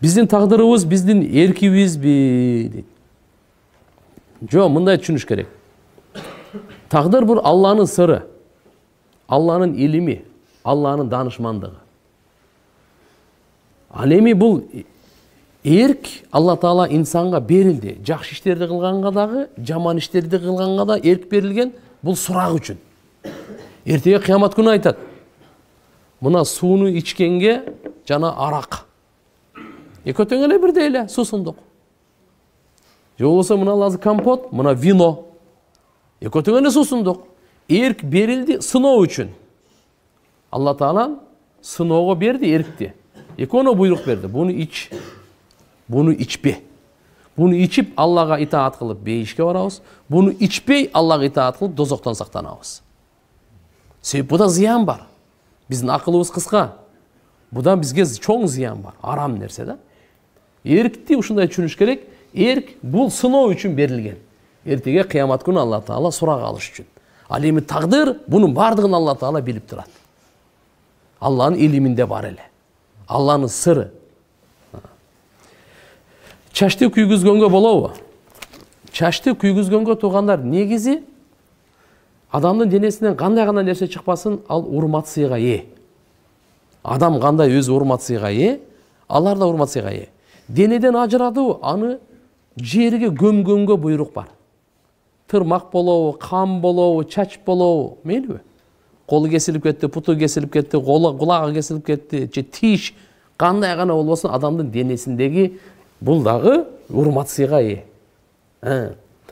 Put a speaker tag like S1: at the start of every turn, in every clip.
S1: Биздин тагдырыбыз биздин эркибизби дейт. Жок, мындай түшүнүш керек. Тагдыр бул Алланын сыры, Алланын илими, Алланын данышмандыгы. Ал эми бул эрк Алла Таала инсанга берилди. Жакшы иштерди кылганга дагы, жаман иштерди кылганга да эрк берилген. Бул сурак үчүн. Эртеге кыямат күнү айтат. Мына сууну ичкенге жана арак. Экөө эле бирдей эле суусундук. Же болбосо мына азыр компот, мына вино. Экөө эле суусундук. Эрк берилди сыноо үчүн. Алла Таала сыноого берди эркти. Экөөнө буйрук берди. Буну ич. Буну ичпе. Буну ичип Аллага итаат кылып бейишке барабыз. Буну ичпей Аллага итаат кылып дозоктон сактанабыз. Себеп буда зыян бар. Биздин акылыбыз кыска. Будан бизге чоң зыян бар. Арам нерсе да. Эркти ушундай түшүнүш керек. Эрк бул сыноо үчүн берилген. Эртеге кыямат күнү Алла Таала сурак алыш үчүн. Ал эми тагдыр бунун бардыгын Алла Таала билип турат. Алланын илиминде бар эле. Алланын сыры. Чачты күйгүзгөнгө болобу? Чачты күйгүзгөнгө туугандар негизи адамдын денесинен кандай гана нерсе чыкпасын, ал урмат сыйга ээ. Адам кандай өзү урмат сыйга ээ, алар да урмат сыйга ээ. Денеден ажыратуу аны жерге көмгөнгө буйрук бар. Тырмак болобу, кам болобу, чач болобу, мейлиби? Колу кесилип кетти, путу кесилип кетти, кулагы кесилип кетти, же тиш кандай гана болбосун адамдын денесиндеги бул дагы урмат сыйга ээ.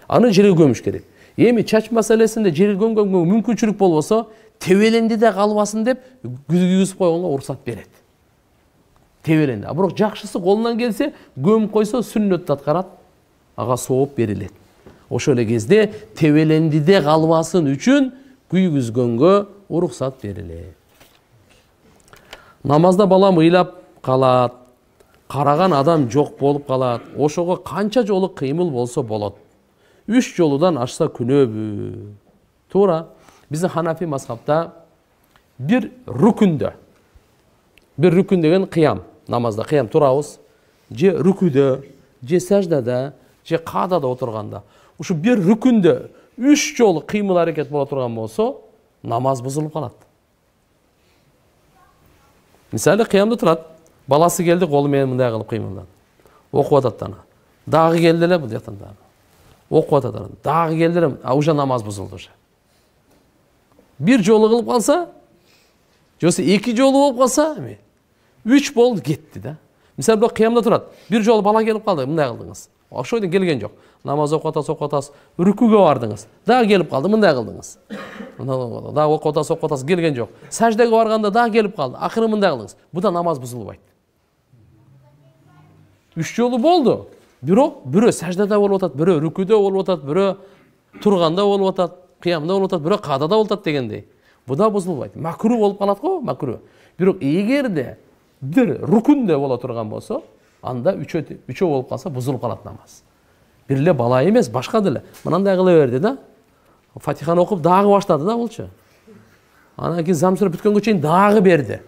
S1: Аны жерге көмүш керек. Эми чач маселесинде жерге көмгөнгө мүмкүнчүлүк болбосо, тебеленди да калбасын деп күйгүзүп койгонго уруксат берет. Тебеленди. А бирок жакшысы колунан келсе, көмүп койсо сүннөттү аткарат, ага сооп берилет. Ошол эле кезде тебелендиде калбасын үчүн күйгүзгөнгө уруксат берилет. Намазда балам ыйлап калат, караган адам жок болуп калат. Ошого канча жолу кыймыл болсо болот. 3 жолудан ашса күнөөбү? Туура. Биздин Ханафи мазхабта бир рукүндө. Бир рукүн деген кыям, намазда кыям турабыз. Же рукүдө, же саждада, же каадада отурганда. Ушу бир рукүндө 3 жолу кыймыл аракет боло турган болсо, намаз бузулуп калат. Мисалы кыямда турат. Баласы келди, колу менен мындай кылып кыймылдады. Окуп атат ана. Дагы келди эле бул жактан дагы. Окуп атат ана. Дагы келди эле, уже намаз бузулду уже. Бир жолу кылып калса, жосы 2 жолу болуп калса, 3 болду кетти да. Мисалы бул кыямда турат. Бир жолу бала келип калды, мындай кылдыңыз. Ошойдон келген жок. Намаз окуп атасыз, рүкүгө бардыңыз. Дагы келип калды, мындай кылдыңыз. Дагы окуп атасыз, келген жок. Саждага барганда дагы келип калды. Акыры мындай кылдыңыз. Буда намаз бузулбайт. 3 жолу болду. Бирок бирөө саждада болуп атат, бирөө рүкүдө болуп атат, бирөө турганда болуп атат, кыямда болуп атат, бирөө каадада болуп атат дегендей. Буда бузулбайт. Макру болуп калат го, макру. Бирок эгерде бир рукүндө боло турган болсо, анда үчөө болуп калса бузулуп калат намаз. Бир эле бала эмес, башка деле. Мынандай кыла берди да. Фатиханы окуп дагы баштады да булчу. Анан кийин зам сүрөп бүткөнгө чейин дагы берди.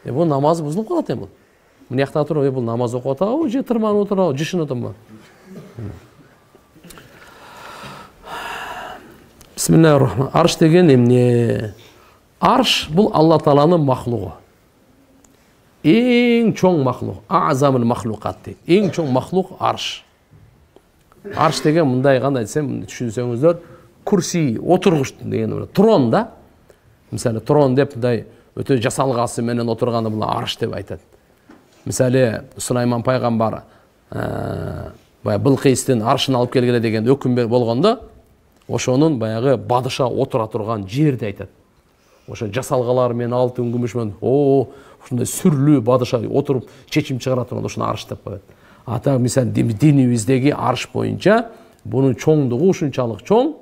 S1: Бул намаз бузулуп калат эми бул. Мына жакта туруп, бул намаз окуп атабы, же тырманып отурабы, жышынып атабы? Бисмиллахир-рахманир-рахим. Арш деген эмне? Арш бул Алла Тааланын махлугу. Эң чоң махлук, азамыл махлукат дейт. Эң чоң махлук арш. Арш деген мындай кандай десем, түшүнсөңүздөр, курси, отургуч деген трон да. Мисалы трон деп мындай өтө жасалгасы менен отурганды бул арш деп айтат. Мисалы Сулайман пайгамбар Былкыстын аршын алып келгиле деген өкүм болгондо, ошонун баягы бадыша отура турган жерди айтат. Ошо жасалгалар менен алтын, күмүш менен, ушундай сүрлүү бадыша отуруп чечим чыгара турган, ошону арш деп коет. Ата мисалы динибиздеги арш боюнча бунун чоңдугу ушунчалык чоң.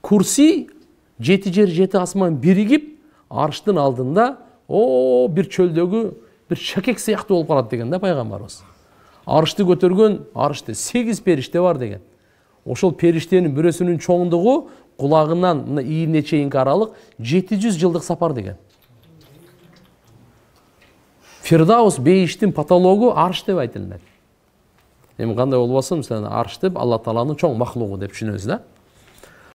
S1: Курси 7 жер 7 асман биригип, арштын алдында бир чөлдөгү бир шакек сыяктуу болуп калат деген да пайгамбарыбыз. Аршты көтөргөн, аршты 8 периште бар деген. Ошол периштенин бирөөсүнүн чоңдугу кулагынан мына ийине чейинки аралык 700 жылдык сапар деген. Фирдаус бейиштин патологу арш деп айтылат. Эми кандай болбосун, мисалы арш деп Алла Тааланын чоң махлугу деп түшүнөбүз да.